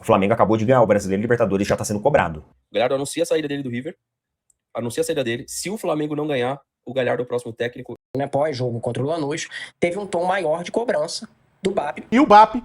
O Flamengo acabou de ganhar o Brasileiro, Libertadores já tá sendo cobrado. O Galhardo anuncia a saída dele do River, anuncia a saída dele. Se o Flamengo não ganhar, o Galhardo é o próximo técnico. Pós-jogo contra o Lanús, teve um tom maior de cobrança do BAP. E o BAP,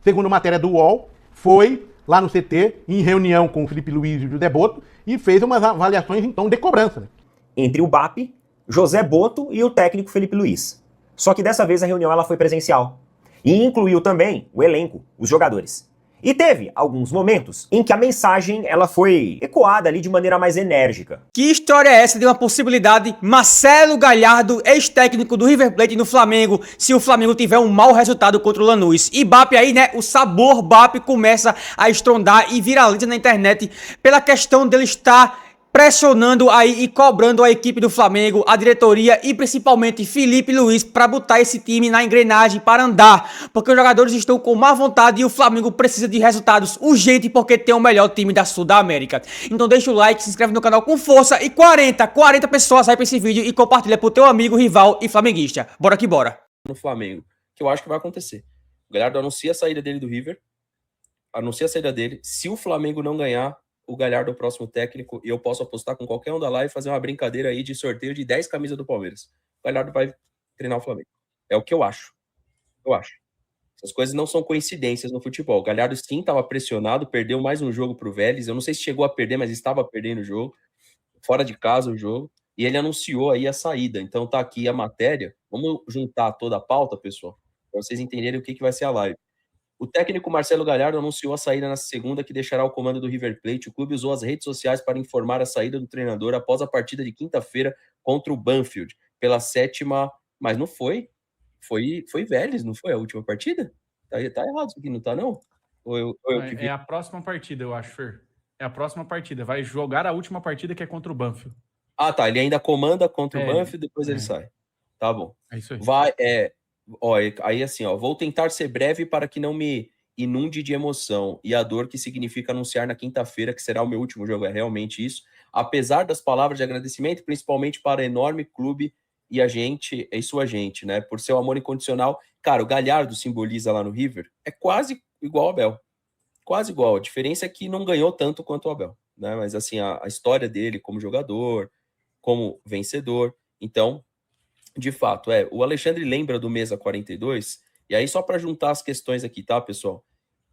segundo matéria do UOL, foi lá no CT, em reunião com o Felipe Luiz e o José Boto, e fez umas avaliações em tom de cobrança. Né? Entre o BAP, José Boto e o técnico Felipe Luiz. Só que dessa vez a reunião ela foi presencial. E incluiu também o elenco, os jogadores. E teve alguns momentos em que a mensagem ela foi ecoada ali de maneira mais enérgica. Que história é essa de uma possibilidade Marcelo Galhardo, ex-técnico do River Plate no Flamengo, se o Flamengo tiver um mau resultado contra o Lanús? E BAP aí, né, o sabor BAP começa a estrondar e viraliza na internet pela questão dele estar pressionando aí e cobrando a equipe do Flamengo, a diretoria e principalmente Felipe Luiz para botar esse time na engrenagem para andar, porque os jogadores estão com má vontade e o Flamengo precisa de resultados urgentes porque tem o melhor time da Sul da América. Então deixa o like, se inscreve no canal com força e 40 pessoas aí para esse vídeo e compartilha pro teu amigo, rival e flamenguista. Bora que bora. No Flamengo, que eu acho que vai acontecer. O Galhardo anuncia a saída dele do River, anuncia a saída dele. Se o Flamengo não ganhar, o Galhardo é o próximo técnico e eu posso apostar com qualquer um da live e fazer uma brincadeira aí de sorteio de 10 camisas do Palmeiras. O Galhardo vai treinar o Flamengo. É o que eu acho. Eu acho. Essas coisas não são coincidências no futebol. O Galhardo sim estava pressionado, perdeu mais um jogo pro Vélez. Eu não sei se chegou a perder, mas estava perdendo o jogo. Fora de casa o jogo. E ele anunciou aí a saída. Então tá aqui a matéria. Vamos juntar toda a pauta, pessoal, para vocês entenderem o que vai ser a live. O técnico Marcelo Galhardo anunciou a saída na segunda, que deixará o comando do River Plate. O clube usou as redes sociais para informar a saída do treinador após a partida de quinta-feira contra o Banfield, pela 7ª... Mas não foi. Foi Vélez, não foi a última partida? Tá errado isso aqui, não tá não? É a próxima partida, eu acho, Fer. É a próxima partida. Vai jogar a última partida, que é contra o Banfield. Ah, tá. Ele ainda comanda contra o Banfield, depois ele sai. Tá bom. É isso aí. Aí assim, vou tentar ser breve para que não me inunde de emoção e a dor que significa anunciar na quinta-feira que será o meu último jogo. É realmente isso. Apesar das palavras de agradecimento, principalmente para o enorme clube e sua gente, né? Por seu amor incondicional. Cara, o Galhardo simboliza lá no River é quase igual ao Abel. Quase igual. A diferença é que não ganhou tanto quanto o Abel, né? Mas assim, a história dele como jogador, como vencedor. Então, de fato, o Alexandre lembra do Mesa 42, e aí só para juntar as questões aqui, tá, pessoal?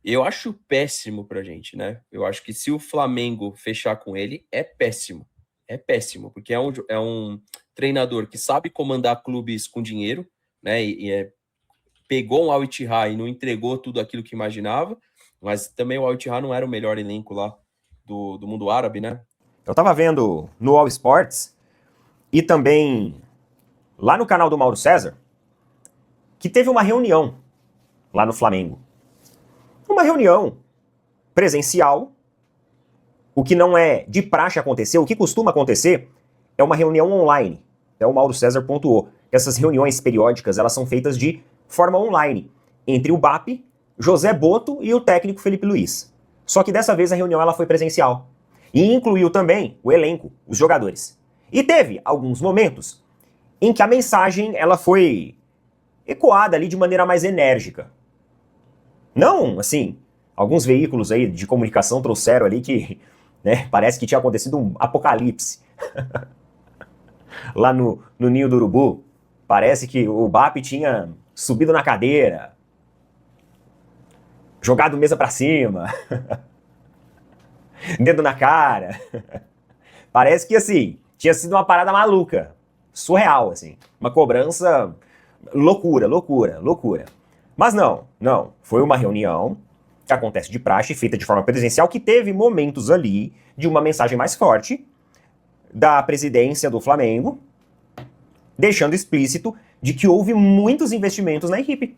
Eu acho péssimo pra gente, né? Eu acho que se o Flamengo fechar com ele, é péssimo. É péssimo, porque é um treinador que sabe comandar clubes com dinheiro, né? Pegou um Al-Ittihad e não entregou tudo aquilo que imaginava, mas também o Al-Ittihad não era o melhor elenco lá do mundo árabe, né? Eu tava vendo no All Sports e também lá no canal do Mauro César, que teve uma reunião lá no Flamengo. Uma reunião presencial, o que não é de praxe acontecer, o que costuma acontecer é uma reunião online. É o Mauro César pontuou. Essas reuniões periódicas, elas são feitas de forma online, entre o BAP, José Boto e o técnico Felipe Luiz. Só que dessa vez a reunião ela foi presencial. E incluiu também o elenco, os jogadores. E teve alguns momentos em que a mensagem ela foi ecoada ali de maneira mais enérgica. Não, assim, alguns veículos aí de comunicação trouxeram ali que, né, parece que tinha acontecido um apocalipse. Lá no Ninho do Urubu, parece que o BAP tinha subido na cadeira, jogado mesa pra cima, dedo na cara. Parece que, assim, tinha sido uma parada maluca. Surreal, assim. Uma cobrança... Loucura. Mas não. Foi uma reunião que acontece de praxe, feita de forma presencial, que teve momentos ali de uma mensagem mais forte da presidência do Flamengo, deixando explícito de que houve muitos investimentos na equipe.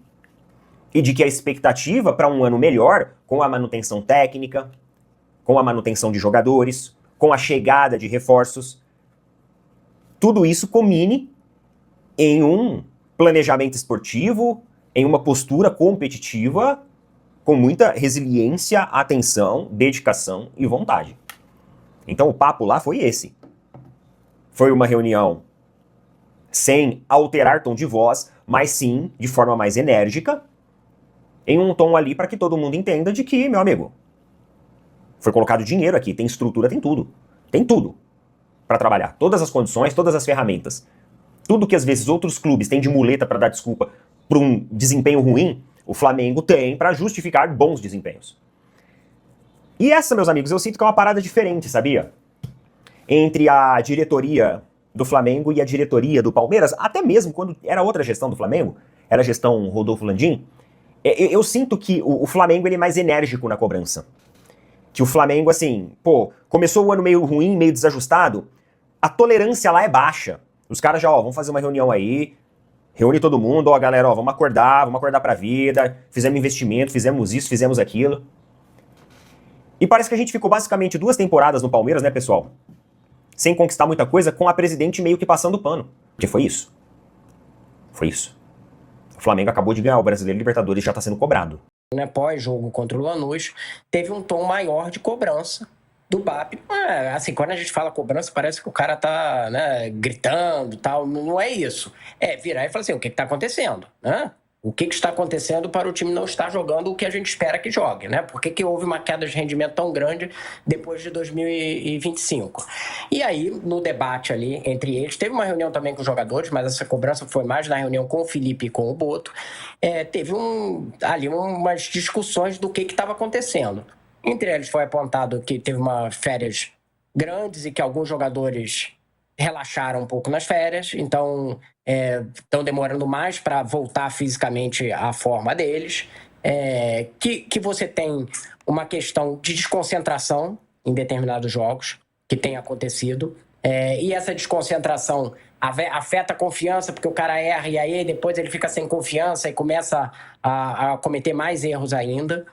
E de que a expectativa para um ano melhor, com a manutenção técnica, com a manutenção de jogadores, com a chegada de reforços, tudo isso culmine em um planejamento esportivo, em uma postura competitiva, com muita resiliência, atenção, dedicação e vontade. Então o papo lá foi esse. Foi uma reunião sem alterar tom de voz, mas sim de forma mais enérgica, em um tom ali para que todo mundo entenda de que, meu amigo, Foi colocado dinheiro aqui, tem estrutura, tem tudo. Tem tudo para trabalhar. Todas as condições, todas as ferramentas. Tudo que às vezes outros clubes têm de muleta para dar desculpa para um desempenho ruim, o Flamengo tem para justificar bons desempenhos. E essa, meus amigos, eu sinto que é uma parada diferente, sabia? Entre a diretoria do Flamengo e a diretoria do Palmeiras, até mesmo quando era outra gestão do Flamengo, era a gestão Rodolfo Landim, eu sinto que o Flamengo ele é mais enérgico na cobrança. Que o Flamengo, assim, pô, começou o ano meio ruim, meio desajustado, a tolerância lá é baixa. Os caras já, ó, vamos fazer uma reunião aí, reúne todo mundo, ó, galera, ó, vamos acordar pra vida, fizemos investimento, fizemos isso, fizemos aquilo. E parece que a gente ficou basicamente 2 temporadas no Palmeiras, né, pessoal? Sem conquistar muita coisa, com a presidente meio que passando pano. Porque foi isso. Foi isso. O Flamengo acabou de ganhar o Brasileiro Libertadores e já tá sendo cobrado. Né, pós-jogo contra o Lanús, teve um tom maior de cobrança do BAP. Assim, quando a gente fala cobrança, parece que o cara tá, né, gritando e tal. Não é isso. É virar e falar assim, o que está acontecendo? Né? O que está acontecendo para o time não estar jogando o que a gente espera que jogue, né? Por que houve uma queda de rendimento tão grande depois de 2025? E aí, no debate ali entre eles, teve uma reunião também com os jogadores, mas essa cobrança foi mais na reunião com o Felipe e com o Boto. Teve ali umas discussões do que estava acontecendo. Entre eles foi apontado que teve uma férias grandes e que alguns jogadores relaxaram um pouco nas férias, então estão demorando mais para voltar fisicamente à forma deles, que você tem uma questão de desconcentração em determinados jogos que tem acontecido, e essa desconcentração afeta a confiança, porque o cara erra e aí depois ele fica sem confiança e começa a cometer mais erros ainda.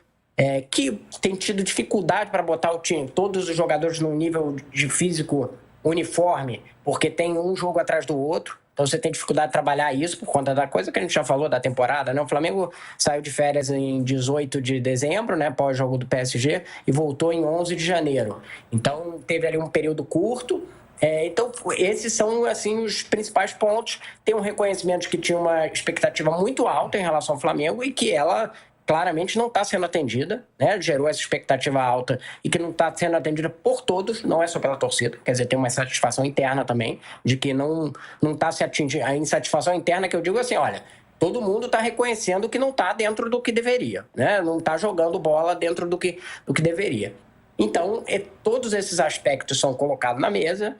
Que tem tido dificuldade para botar o time, todos os jogadores num nível de físico uniforme, porque tem um jogo atrás do outro, então você tem dificuldade de trabalhar isso por conta da coisa que a gente já falou da temporada, né? O Flamengo saiu de férias em 18 de dezembro, né, pós-jogo do PSG, e voltou em 11 de janeiro. Então teve ali um período curto. Então esses são assim os principais pontos. Tem um reconhecimento de que tinha uma expectativa muito alta em relação ao Flamengo e que ela claramente não está sendo atendida, né? Gerou essa expectativa alta e que não está sendo atendida por todos, não é só pela torcida, quer dizer, tem uma insatisfação interna também, de que não está se atingindo. A insatisfação interna que eu digo assim, olha, todo mundo está reconhecendo que não está dentro do que deveria, né? Não está jogando bola dentro do que deveria. Então, todos esses aspectos são colocados na mesa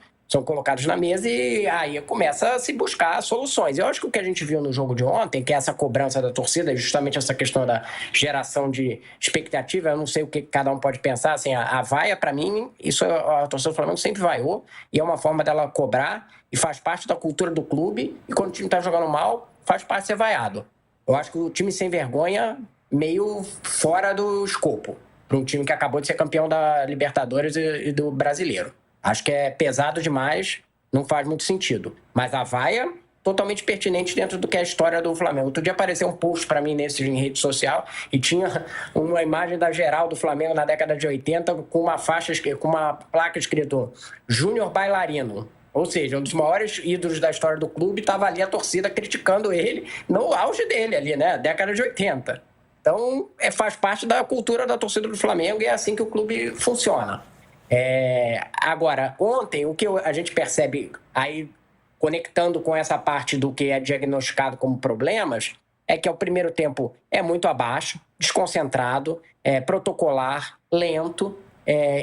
e aí começa a se buscar soluções. Eu acho que o que a gente viu no jogo de ontem, que é essa cobrança da torcida, justamente essa questão da geração de expectativa, eu não sei o que cada um pode pensar, assim, a vaia, para mim, isso a torcida do Flamengo sempre vaiou, e é uma forma dela cobrar, e faz parte da cultura do clube, e quando o time tá jogando mal, faz parte de ser vaiado. Eu acho que o time sem vergonha, meio fora do escopo, para um time que acabou de ser campeão da Libertadores e do Brasileiro. Acho que é pesado demais, não faz muito sentido. Mas a vaia, totalmente pertinente dentro do que é a história do Flamengo. Outro dia apareceu um post para mim em rede social e tinha uma imagem da geral do Flamengo na década de 80 com uma placa escrito Júnior Bailarino. Ou seja, um dos maiores ídolos da história do clube, estava ali a torcida criticando ele no auge dele ali, né? Década de 80. Então, faz parte da cultura da torcida do Flamengo e é assim que o clube funciona. Agora, ontem, o que a gente percebe aí, conectando com essa parte do que é diagnosticado como problemas, é que o primeiro tempo é muito abaixo, desconcentrado, protocolar, lento,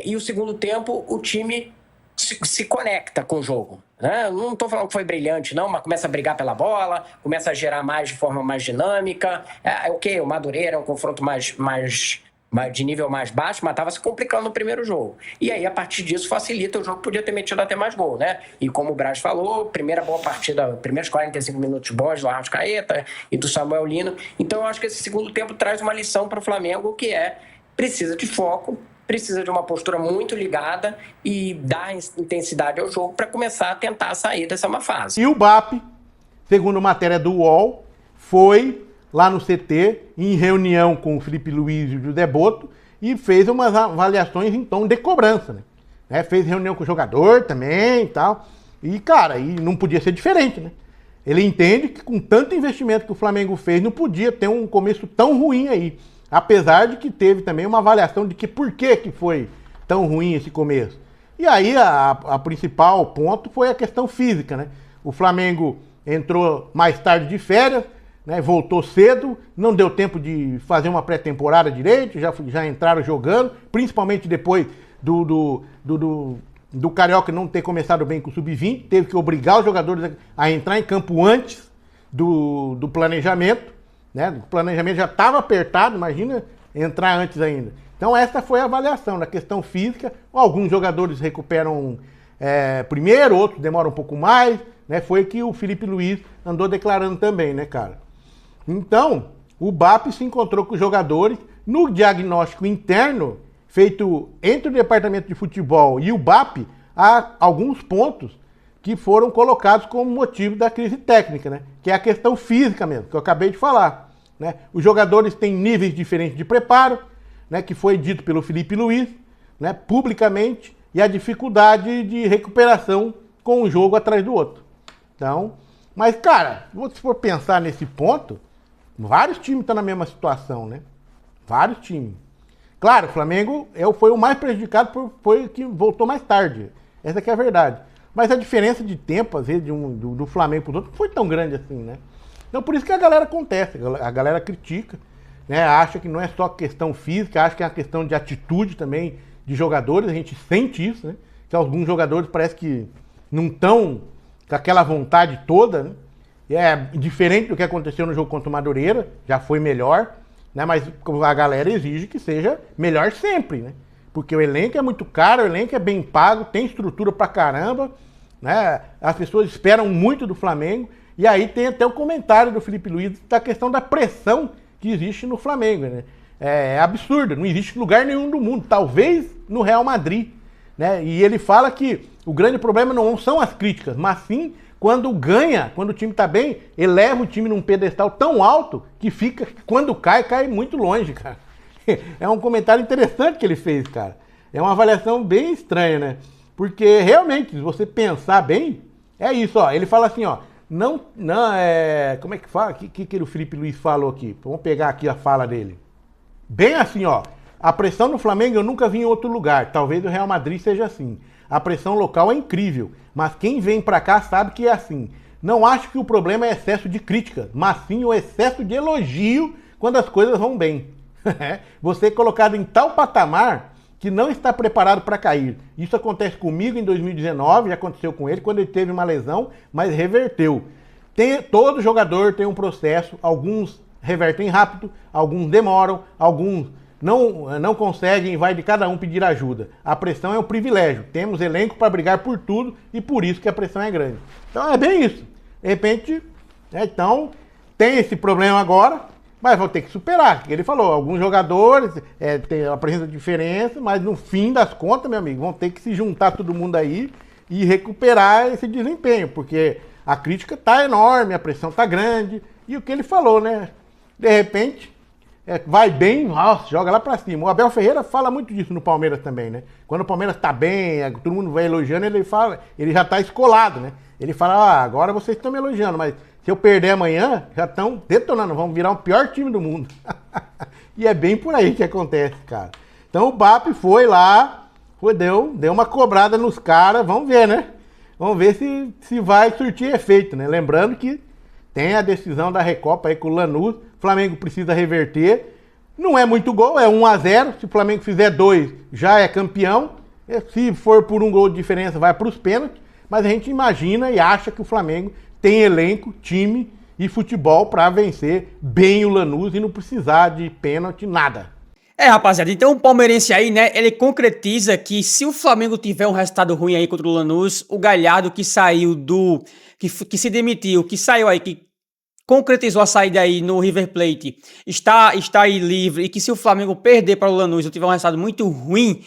e o segundo tempo o time se conecta com o jogo, né? Não estou falando que foi brilhante, não, mas começa a brigar pela bola, começa a gerar mais de forma mais dinâmica. O Madureira é um confronto mais de nível mais baixo, mas estava se complicando no primeiro jogo. E aí, a partir disso, facilita. O jogo podia ter metido até mais gol, né? E como o Braz falou, primeira boa partida, primeiros 45 minutos bons do Arrascaeta e do Samuel Lino. Então, eu acho que esse segundo tempo traz uma lição para o Flamengo, que precisa de foco, precisa de uma postura muito ligada e dar intensidade ao jogo para começar a tentar sair dessa má fase. E o BAP, segundo matéria do UOL, foi lá no CT, em reunião com o Felipe Luiz e o José Boto, e fez umas avaliações em tom de cobrança, né? Fez reunião com o jogador também e tal. E, cara, não podia ser diferente, né? Ele entende que com tanto investimento que o Flamengo fez, não podia ter um começo tão ruim aí. Apesar de que teve também uma avaliação de que por que foi tão ruim esse começo? E aí a principal ponto foi a questão física, né? O Flamengo entrou mais tarde de férias, né? Voltou cedo, não deu tempo de fazer uma pré-temporada direito, já entraram jogando, principalmente depois do Carioca não ter começado bem com o Sub-20, teve que obrigar os jogadores a entrar em campo antes do planejamento, né? O planejamento já estava apertado, imagina entrar antes ainda. Então essa foi a avaliação da questão física. Alguns jogadores recuperam primeiro, outros demoram um pouco mais, né? Foi que o Felipe Luiz andou declarando também, né, cara? Então, o BAP se encontrou com os jogadores no diagnóstico interno feito entre o departamento de futebol e o BAP, há alguns pontos que foram colocados como motivo da crise técnica, né? Que é a questão física mesmo, que eu acabei de falar, né? Os jogadores têm níveis diferentes de preparo, né? Que foi dito pelo Felipe Luiz, né? Publicamente, e a dificuldade de recuperação com um jogo atrás do outro. Então, mas cara, se for pensar nesse ponto, vários times estão na mesma situação, né? Vários times. Claro, o Flamengo foi o mais prejudicado, foi o que voltou mais tarde. Essa que é a verdade. Mas a diferença de tempo, às vezes, do Flamengo para o outro, não foi tão grande assim, né? Então por isso que a galera acontece, a galera critica, né? Acha que não é só questão física, acha que é uma questão de atitude também de jogadores, a gente sente isso, né? Que alguns jogadores parece que não estão com aquela vontade toda, né? E é diferente do que aconteceu no jogo contra o Madureira, já foi melhor, né? Mas a galera exige que seja melhor sempre, né? Porque o elenco é muito caro, o elenco é bem pago, tem estrutura pra caramba, né? As pessoas esperam muito do Flamengo, e aí tem até o comentário do Felipe Luiz da questão da pressão que existe no Flamengo, né? É absurdo, não existe lugar nenhum do mundo, talvez no Real Madrid, né? E ele fala que o grande problema não são as críticas, mas sim quando ganha, quando o time tá bem, eleva o time num pedestal tão alto que fica, quando cai muito longe, cara. É um comentário interessante que ele fez, cara. É uma avaliação bem estranha, né? Porque realmente, se você pensar bem, é isso, ó. Ele fala assim, ó, como é que fala? O que o Felipe Luiz falou aqui? Vamos pegar aqui a fala dele. Bem assim, ó. A pressão no Flamengo eu nunca vi em outro lugar. Talvez o Real Madrid seja assim. A pressão local é incrível, mas quem vem pra cá sabe que é assim. Não acho que o problema é excesso de crítica, mas sim o excesso de elogio quando as coisas vão bem. Você é colocado em tal patamar que não está preparado para cair. Isso acontece comigo em 2019, já aconteceu com ele quando ele teve uma lesão, mas reverteu. Todo jogador tem um processo, alguns revertem rápido, alguns demoram, alguns não conseguem, vai de cada um pedir ajuda. A pressão é um privilégio, temos elenco para brigar por tudo e por isso que a pressão é grande. Então é bem isso. De repente, então, tem esse problema agora, mas vão ter que superar. Ele falou, alguns jogadores apresentam diferença, mas no fim das contas, meu amigo, vão ter que se juntar todo mundo aí e recuperar esse desempenho, porque a crítica tá enorme, a pressão tá grande, e o que ele falou, né? De repente, vai bem, nossa, joga lá pra cima. O Abel Ferreira fala muito disso no Palmeiras também, né? Quando o Palmeiras tá bem, todo mundo vai elogiando, ele já tá escolado, né? Ele fala, agora vocês estão me elogiando, mas se eu perder amanhã, já estão detonando, vamos virar o pior time do mundo. E é bem por aí que acontece, cara. Então o BAP foi lá, deu uma cobrada nos caras, vamos ver, né? Vamos ver se vai surtir efeito, né? Lembrando que tem a decisão da Recopa aí com o Lanús, o Flamengo precisa reverter. Não é muito gol, é 1-0, se o Flamengo fizer 2, já é campeão. Se for por um gol de diferença, vai para os pênaltis. Mas a gente imagina e acha que o Flamengo tem elenco, time e futebol para vencer bem o Lanús e não precisar de pênalti, nada. Rapaziada, então o palmeirense aí, né, ele concretiza que se o Flamengo tiver um resultado ruim aí contra o Lanús, o Galhardo que saiu que se demitiu, que saiu aí, que concretizou a saída aí no River Plate, está aí livre, e que se o Flamengo perder para o Lanús ou tiver um resultado muito ruim,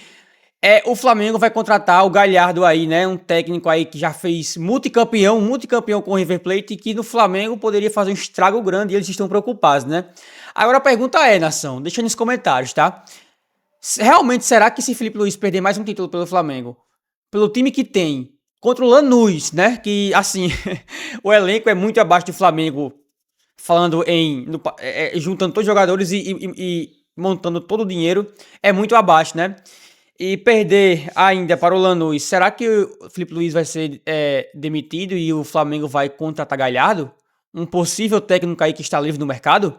o Flamengo vai contratar o Galhardo aí, né? Um técnico aí que já fez multicampeão com o River Plate, e que no Flamengo poderia fazer um estrago grande, e eles estão preocupados, né? Agora a pergunta nação, deixa nos comentários, tá? Realmente será que se Felipe Luiz perder mais um título pelo Flamengo, pelo time que tem, contra o Lanús, né? Que, assim, o elenco é muito abaixo do Flamengo, falando juntando todos os jogadores e montando todo o dinheiro, é muito abaixo, né? e perder ainda para o Lanús, será que o Felipe Luiz vai ser demitido e o Flamengo vai contratar Galhardo? Um possível técnico aí que está livre no mercado?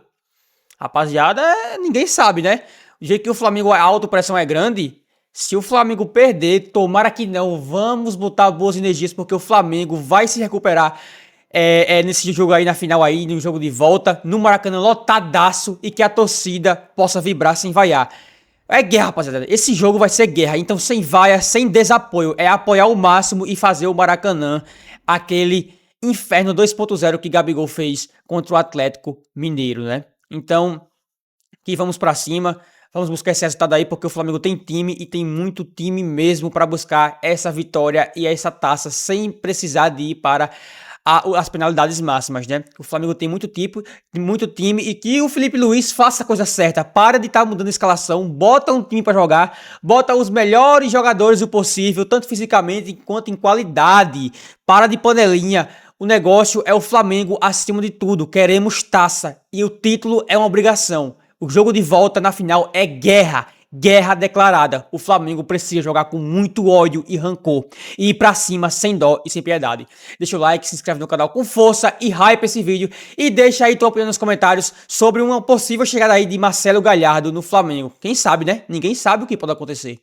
Rapaziada, ninguém sabe, né? Do jeito que o Flamengo, a autopressão é grande, se o Flamengo perder, tomara que não, vamos botar boas energias, porque o Flamengo vai se recuperar nesse jogo aí, na final aí, no jogo de volta, no Maracanã lotadaço, e que a torcida possa vibrar sem vaiar. É guerra, rapaziada. Esse jogo vai ser guerra. Então, sem vaia, sem desapoio. É apoiar o máximo e fazer o Maracanã aquele inferno 2.0 que Gabigol fez contra o Atlético Mineiro, né? Então, que vamos pra cima. Vamos buscar esse resultado aí, porque o Flamengo tem time e tem muito time mesmo para buscar essa vitória e essa taça sem precisar de ir para as penalidades máximas, né? O Flamengo tem muito time e que o Felipe Luiz faça a coisa certa. Para de estar mudando a escalação, bota um time para jogar, bota os melhores jogadores o possível, tanto fisicamente quanto em qualidade. Para de panelinha. O negócio é o Flamengo acima de tudo. Queremos taça e o título é uma obrigação. O jogo de volta na final é guerra. Guerra declarada. O Flamengo precisa jogar com muito ódio e rancor. E ir pra cima sem dó e sem piedade. Deixa o like, se inscreve no canal com força e hype esse vídeo. E deixa aí tua opinião nos comentários sobre uma possível chegada aí de Marcelo Galhardo no Flamengo. Quem sabe, né? Ninguém sabe o que pode acontecer.